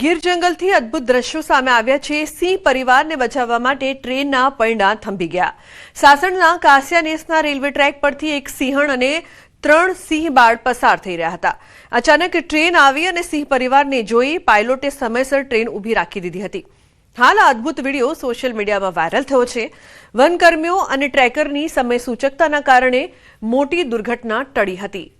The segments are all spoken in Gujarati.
ગીર જંગલથી અદ્ભુત દ્રશ્યો સામે આવ્યા છે। સિંહ પરિવારને બચાવવા માટે ટ્રેનના પૈડા થંભી ગયા। સાસણના કાસિયા નેસના રેલવે ટ્રેક પરથી એક સિંહણ અને 3 સિંહ બાળ પસાર થઈ રહ્યા હતા। અચાનક ટ્રેન આવી અને સિંહ પરિવારને જોઈ પાયલોટે સમયસર ટ્રેન ઊભી રાખી દીધી હતી। હાલ આ અદ્ભુત વિડીયો સોશિયલ મીડિયામાં વાયરલ થયો છે। વનકર્મીઓ અને ટ્રેકરની સમય સૂચકતાના કારણે મોટી દુર્ઘટના ટળી હતી।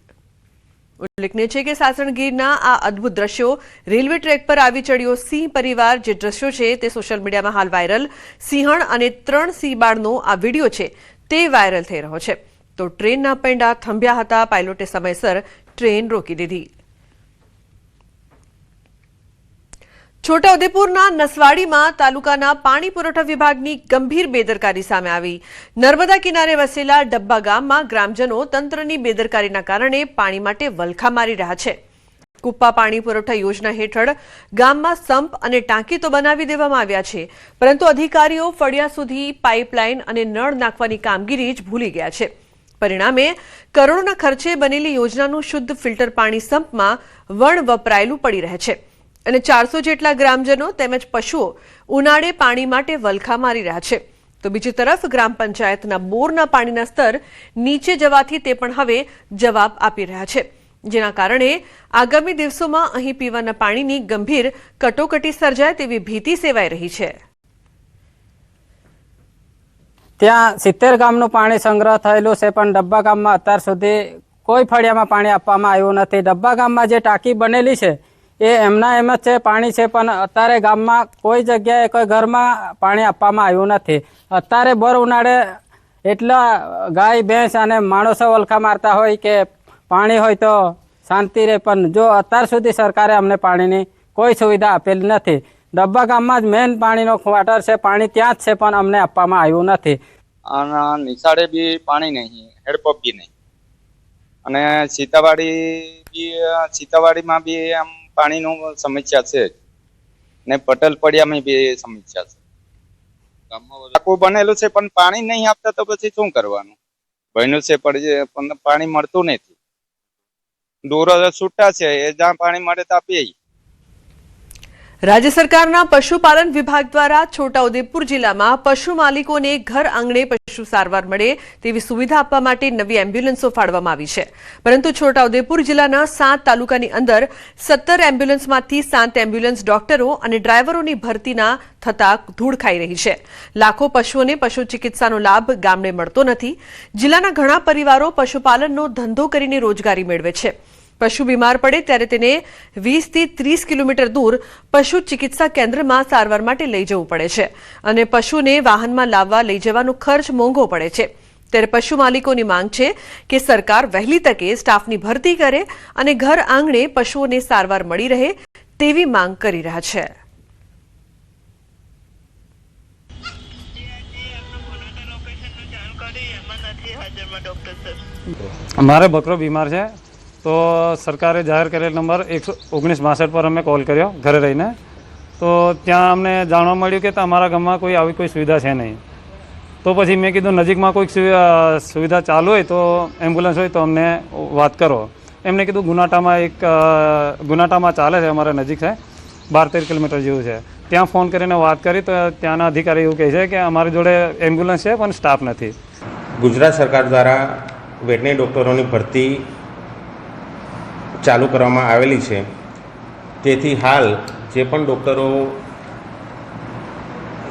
उल्लेखनीय है कि सासण गीरना आ अद्भुत दृश्यों रेलवे ट्रेक पर आवी चढ़्यो सिंह परिवार जे दृश्यों छे ते सोशल मीडिया में हाल वायरल सिंहण अने 3 सिंह बाळनो आ विडियो छे ते वायरल थई रह्यो छे। तो ट्रेनना पैंडा थंभ्या हता, पायलोटे समयसर ट्रेन रोकी दीधी। छोटाउदेपुरना नसवाडीमां तालुकाना पाणी पुरवठा विभागनी गंभीर बेदरकारी सामे आवी। नर्मदा किनारे वसेला डब्बा गाममां ग्रामजनो तंत्रनी बेदरकारीना कारणे पाणी माटे वलखा मारी रह्या छे। कुप्पा पाणी पुरवठा योजना हेठळ गाममां संप अने टांकी तो बनावी देवामां आव्या छे, परंतु अधिकारीओ फळिया सुधी पाइपलाइन अने नळ नाखवानी कामगीरी ज भूली गया छे। परिणामे करोड़ोना खर्चे बनेली योजनानुं शुद्ध फिल्टर पाणी संपमां वण वपरायेલું पड़ी रहे छे અને 400 જેટલા ગ્રામજનો તેમજ પશુઓ ઉનાળે પાણી માટે વલખા મારી રહ્યા છે। તો બીજી તરફ ગ્રામ પંચાયતના બોરના પાણીના સ્તર નીચે જવાથી તે પણ હવે જવાબ આપી રહ્યા છે, જેના કારણે આગામી દિવસોમાં અહીં પીવાના પાણીની ગંભીર કટોકટી સર્જાય તેવી ભીતિ સેવાઈ રહી છે। ત્યાં 70 ગામનું પાણી સંગ્રહ થયેલું છે, પણ ડબ્બા ગામમાં અત્યાર સુધી કોઈ ફળિયામાં પાણી આપવામાં આવ્યું નથી। ડબ્બા ગામમાં જે ટાંકી બનેલી છે એ એમના એમ જ છે, પાણી છે, પણ અત્યારે ગામમાં કોઈ જગ્યાએ કોઈ ઘરમાં પાણી આપવામાં આવ્યું નથી। અત્યારે બર ઉનાળે એટલા ગાય ભેંસ અને માણસો વલખા મારતા હોય કે પાણી હોય તો શાંતિ રહે, પણ જો અત્યાર સુધી સરકારે અમને પાણીની કોઈ સુવિધા આપેલી નથી। ડબ્બા ગામમાં જ મેન પાણીનો ક્વાર્ટર છે, પાણી ત્યાં જ છે, પણ અમને આપવામાં આવ્યું નથી। નિશાળે બી પાણી નહીં, હેડપંપ બી નહીં, અને સીતાવાડીમાં બી આમ પાણીનો સમસ્યા છે ને પટેલ પડિયામાં બી સમસ્યા છે। આખું બનેલું છે પણ પાણી નહીં આપતા તો પછી શું કરવાનું? બન્યું છે પણ પાણી મળતું નથી। દૂર છૂટા છે, એ જ્યાં પાણી મળે તો આપીએ। राज्य सरकारना पशुपालन विभाग द्वारा छोटाउदेपुर जिल्लामां पशु मालिकोने घर आंगणे पशु सारवार मळे तेवी सुविधा आपवा माटे नवी एम्ब्युलन्सो फाळववामां आवी छे, परंतु छोटाउदेपुर जिल्लाना 7 तालुकानी अंदर 17 एम्ब्युलन्समांथी 7 एम्ब्युलन्स डॉक्टरो अने ड्राइवरोनी भरतीना थता धूळ खाई रही छे। लाखो पशुओने पशु चिकित्सानो लाभ गामडे मळतो नथी। जिल्लाना घणा परिवारो पशुपालननो धंधो करीने रोजगारी मेळवे छे। पशु बीमार पड़े त्यारे तेने 20 થી 30 किलोमीटर दूर पशु चिकित्सा केन्द्रमां सारवार माटे लई जवुं पड़े छे अने पशुने वाहनमां लाववा लई जवानो खर्च मोंघो पड़े छे। त्यारे पशु मालिकोनी मांग छे के सरकार वहेली तके स्टाफनी भरती करे अने घर आंगणे पशुओने सारवार मळी रहे तेवी मांग करी रह्या छे। हमारे बकरो बीमार है तो सरकारे जाहिर करेल नंबर 11962 पर अमे कॉल कर्यो घरे रहीने, तो त्यां अमने जाणवा मळ्युं के अमारा गाममां कोई आवी कोई सुविधा छे नहीं। तो पछी मैं कीधुं नजीकमां कोई सुविधा चालू होय तो एम्ब्युलन्स होय तो अमने वात करो। एमणे कीधुं गुनाटामां चाले छे, अमारे नजीक है 12-13 किलोमीटर जेवुं छे। त्यां फोन करीने वात करी तो त्याना अधिकारी एवुं कहे छे के अमारी जोडे एम्ब्युलन्स छे पण स्टाफ नथी। गुजरात सरकार द्वारा वेटनरी डॉक्टरोनी भरती चालू करवामां आवेली छे, तेथी हाल जे पण डॉक्टरो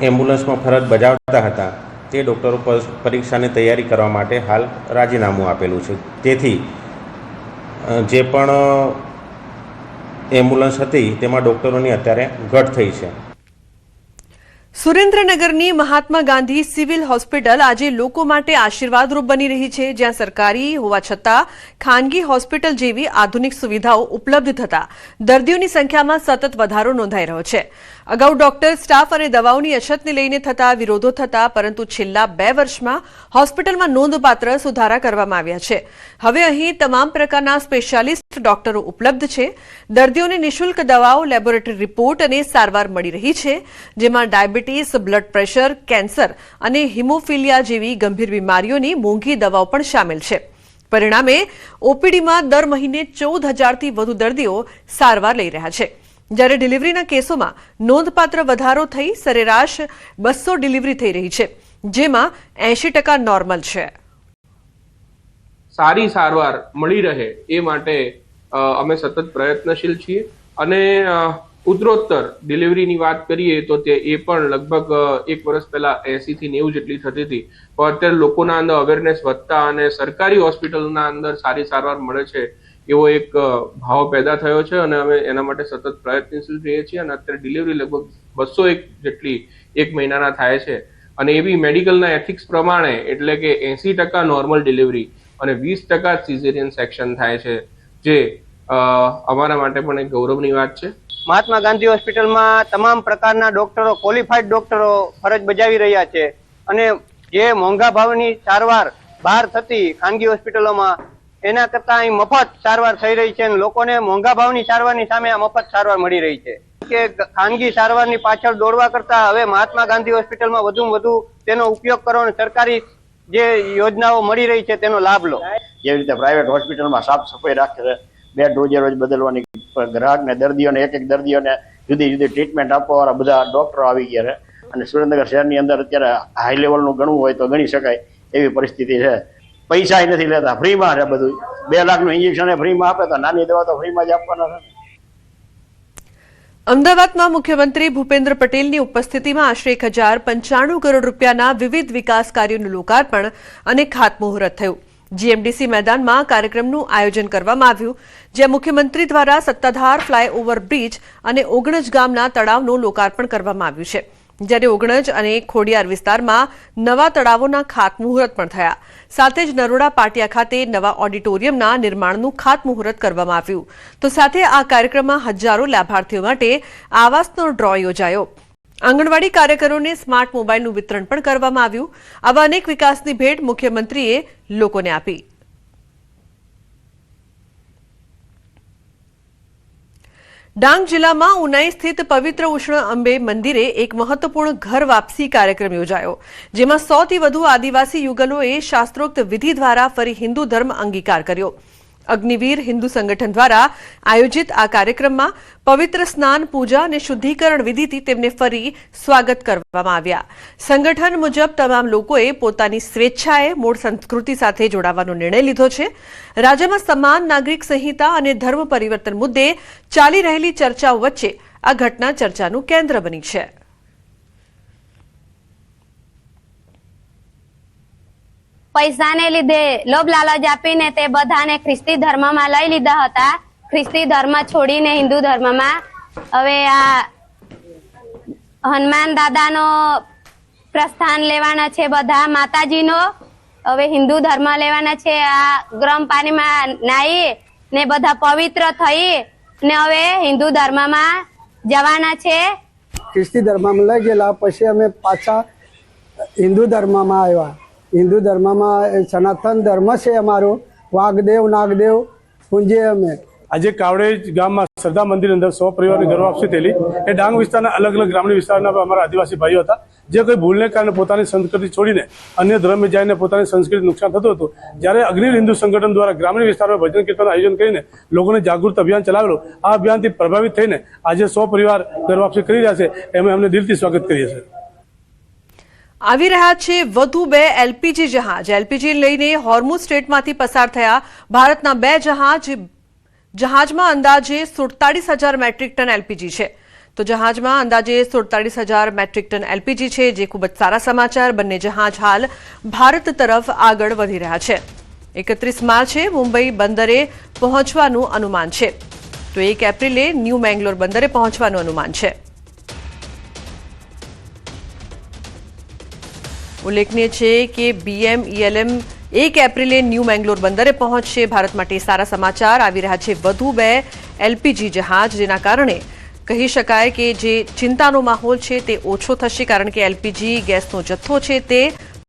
एम्ब्युलन्समां फरज बजावता हता ते डॉक्टरो परीक्षानी तैयारी करवा माटे हाल राजीनामું आपेલું છે। તેથી જે પણ एम्ब्युलन्स हती तेमां डॉक्टरोनी अत्यारे घट थई छे। सुरेन्द्रनगरनी महात्मा गांधी सिविल होस्पिटल आज लोको माटे आशीर्वादरूप बनी रही है, ज्यां सरकारी होवा छतां खानगी होस्पिटल जेवी आधुनिक सुविधाओं उपलब्ध थता दर्दीओनी संख्यामां सतत वधारो नोंधाई रह्यो छे। अगाऊ डॉक्टर स्टाफ अने दवाओनी अछतने लईने थता विरोधो थता, परंतु छेल्ला 2 वर्षमां होस्पिટલમાં नोंधपात्र सुधारा करवामां આવ્યા છે। હવે અહીં તમામ પ્રકારના સ્પેશિયાલિસ્ટ ડોક્ટરો ઉપલબ્ધ છે। દર્દીઓને નિઃશુલ્ક દવાઓ, લેબોરેટરી રિપોર્ટ અને સારવાર મળી રહી છે, જેમાં ડાયાબિટીસ, બ્લડ પ્રેશર, કેન્સર અને હિમોફિલિયા જેવી ગંભીર બીમારીઓની મોંઘી દવાઓ પણ શામેલ છે। પરિણામે ઓપીડીમાં દર મહિને 14,000થી વધુ દર્દીઓ સારવાર લઈ રહ્યા છે। જ્યારે ડિલિવરીના કેસોમાં નોંધપાત્ર વધારો થઈ સરેરાશ 200 ડિલિવરી થઈ રહી છે, જેમાં 80% નોર્મલ છે. સારી સારવાર મળી રહે એ માટે અમે સતત પ્રયત્નશીલ છીએ અને ઉત્તરોત્તર ડિલિવરીની વાત કરીએ તો એ પણ લગભગ 1 વર્ષ પહેલા 80 થી 90 જેટલી થતી હતી, પણ અત્યારે લોકોના અંદર અવેરનેસ વધતા અને સરકારી હોસ્પિટલના અંદર સારી સારવાર મળે છે એવો એક ભાવ પેદા થયો છે અને અમે એના માટે સતત પ્રયત્નશીલ રહીએ છીએ અને અત્યારે ડિલિવરી લગભગ 201 જેટલી 1 મહિનાના થાય છે અને એવી મેડિકલના એથિક્સ પ્રમાણે એટલે કે 80% નોર્મલ ડિલિવરી અને 20% સિઝેરિયન સેક્શન થાય છે, જે અમારા માટે પણ એક ગૌરવની વાત છે. મહાત્મા ગાંધી હોસ્પિટલમાં તમામ પ્રકારના ડોક્ટરો, ક્વોલિફાઈડ ડોક્ટરો ફરજ બજાવી રહ્યા છે અને જે મોંઘા ભાવની સારવાર બહાર થતી ખાનગી હોસ્પિટલોમાં એના કરતા અહીં મફત સારવાર થઈ રહી છે અને લોકોને મોંઘા ભાવની સારવારની સામે આ મફત સારવાર મળી રહી છે કે ખાનગી સારવારની પાછળ દોડવા કરતા હવે મહાત્મા ગાંધી હોસ્પિટલમાં વધુમાં વધુ તેનો ઉપયોગ કરો અને સરકારી જે યોજનાઓ મળી રહી છે તેનો લાભ લો. જેવી રીતે પ્રાઇવેટ હોસ્પિટલમાં સાફ સફાઈ રાખે છે, બેડ રોજે રોજ બદલવાની, ગ્રાહકને દર્દીઓને એક દર્દીઓને જુદી જુદી ટ્રીટમેન્ટ આપવાવાળા બધા ડોક્ટરો આવી ગયા છે અને સુરેન્દ્રનગર શહેરની અંદર અત્યારે હાઈ લેવલનું ગણવું હોય તો ગણી શકાય એવી પરિસ્થિતિ છે. પૈસા નથી લેતા, ફ્રીમાં છે બધું. 2 લાખનું ઇન્જેક્શન ફ્રીમાં આપે તો નાની દવા તો ફ્રીમાં જ આપવાના છે. અમદાવાદમાં મુખ્યમંત્રી ભૂપેન્દ્ર પટેલની ઉપસ્થિતિમાં આશરે 1095 કરોડ રૂપિયાના વિવિધ વિકાસ કાર્યોનું લોકાર્પણ અને ખાતમુહૂર્ત થયું. જીએમડીસી મેદાનમાં કાર્યક્રમનું આયોજન કરવામાં આવ્યું, જ્યાં મુખ્યમંત્રી દ્વારા સત્તાધાર ફ્લાયઓવર બ્રિજ અને ઓગણજ ગામના તળાવનું લોકાર્પણ કરવામાં આવ્યું છે, જ્યારે ઓગણજ અને ખોડિયાર વિસ્તારમાં નવા તળાવોના ખાતમુહૂર્ત પણ થયા. સાથે જ નરોડા પાટિયા ખાતે નવા ઓડિટોરિયમના નિર્માણનું ખાતમુહૂર્ત કરવામાં આવ્યું. તો સાથે આ કાર્યક્રમમાં હજારો લાભાર્થીઓ માટે આવાસનો ડ્રો યોજાયો. આંગણવાડી કાર્યકરોને સ્માર્ટ મોબાઈલનું વિતરણ પણ કરવામાં આવ્યું. આવા અનેક વિકાસની ભેટ મુખ્યમંત્રીએ લોકોને આપી. ડાંગ જિલ્લામાં ઉનાઈ સ્થિત પવિત્ર ઉષ્ણ અંબે મંદિરે એક મહત્વપૂર્ણ ઘર વાપસી કાર્યક્રમ યોજાયો, જેમાં 100થી વધુ આદિવાસી યુગલોએ શાસ્ત્રોક્ત વિધિ દ્વારા ફરી હિન્દુ ધર્મ અંગીકાર કર્યો. અગ્નિવીર હિન્દુ સંગઠન દ્વારા આયોજિત આ કાર્યક્રમમાં પવિત્ર સ્નાન, પૂજા અને શુદ્ધિકરણ વિધિથી તેમને ફરી સ્વાગત કરવામાં આવ્યા. સંગઠન મુજબ તમામ લોકોએ પોતાની સ્વેચ્છાએ મૂળ સંસ્કૃતિ સાથે જોડાવાનો નિર્ણય લીધો છે. રાજ્યમાં સમાન નાગરિક સંહિતા અને ધર્મ પરિવર્તન મુદ્દે ચાલી રહેલી ચર્ચાઓ વચ્ચે આ ઘટના ચર્ચાનું કેન્દ્ર બની છે. પૈસાને લીધે લોભ લાલચ આપીને તે બધાને ખ્રિસ્તી ધર્મમાં લઈ લીધા હતા. ખ્રિસ્તી ધર્મ છોડીને હિન્દુ ધર્મમાં હવે આ હનુમાન દાદાનો પ્રસ્થાન લેવાના છે, બધા માતાજીનો હવે હિન્દુ ધર્મ લેવાના છે. આ ગરમ પાણીમાં નાહી ને બધા પવિત્ર થઈ ને હવે હિન્દુ ધર્મમાં જવાના છે. ખ્રિસ્તી ધર્મમાં લઈ ગયેલા પછી અમે પાછા હિન્દુ ધર્મમાં આવ્યા. હિન્દુ ધર્મમાં સનાતન ધર્મ છે અમારો, વાઘદેવ નાગદેવ પૂંજે અમે. આજે કાવડેજ ગામમાં શ્રદ્ધા મંદિર અંદર 100 પરિવારની ઘર વાપસી થયેલી. એ ડાંગ વિસ્તારના અલગ અલગ ગ્રામીણ વિસ્તારના અમારા આદિવાસી ભાઈઓ હતા, જે કોઈ ભૂલને કારણે પોતાની સંસ્કૃતિ છોડીને અન્ય ધર્મે જઈને પોતાની સંસ્કૃતિ નુકસાન થતું હતું. જ્યારે અગ્નિવીર હિન્દુ સંગઠન દ્વારા ગ્રામીણ વિસ્તારમાં ભજન કીર્તનનું આયોજન કરીને લોકોને જાગૃત અભિયાન ચલાવેલું. આ અભિયાનથી પ્રભાવિત થઈને આજે 100 પરિવાર ઘર વાપસી કરી રહ્યા છે. એમાં અમને દિલથી સ્વાગત કરીએ છીએ. આવી રહ્યા છે વધુ 2 એલપીજી જહાજ. એલપીજી લઈને હોર્મુઝ સ્ટ્રેટમાંથી પસાર થયા ભારતના 2 જહાજમાં અંદાજે 47,000 મેટ્રિક ટન એલપીજી છે. તો જહાજમાં અંદાજે 47,000 મેટ્રિક ટન એલપીજી છે, જે ખૂબ જ સારા સમાચાર. બંને જહાજ હાલ ભારત તરફ આગળ વધી રહ્યા છે. 31 માર્ચે મુંબઈ બંદરે પહોંચવાનું અનુમાન છે, તો 1 એપ્રિલે ન્યૂ મેંગલોર બંદરે પહોંચવાનું અનુમાન છે. ઉલ્લેખનીય છે કે BMELM 1 એપ્રિલે ન્યૂ મેંગલોર બંદરે પહોંચશે. ભારત માટે સારા સમાચાર. આવી રહ્યા છે વધુ 2 એલપીજી જહાજ, જેના કારણે કહી શકાય કે જે ચિંતાનો માહોલ છે તે ઓછો થશે, કારણ કે એલપીજી ગેસનો જથ્થો છે તે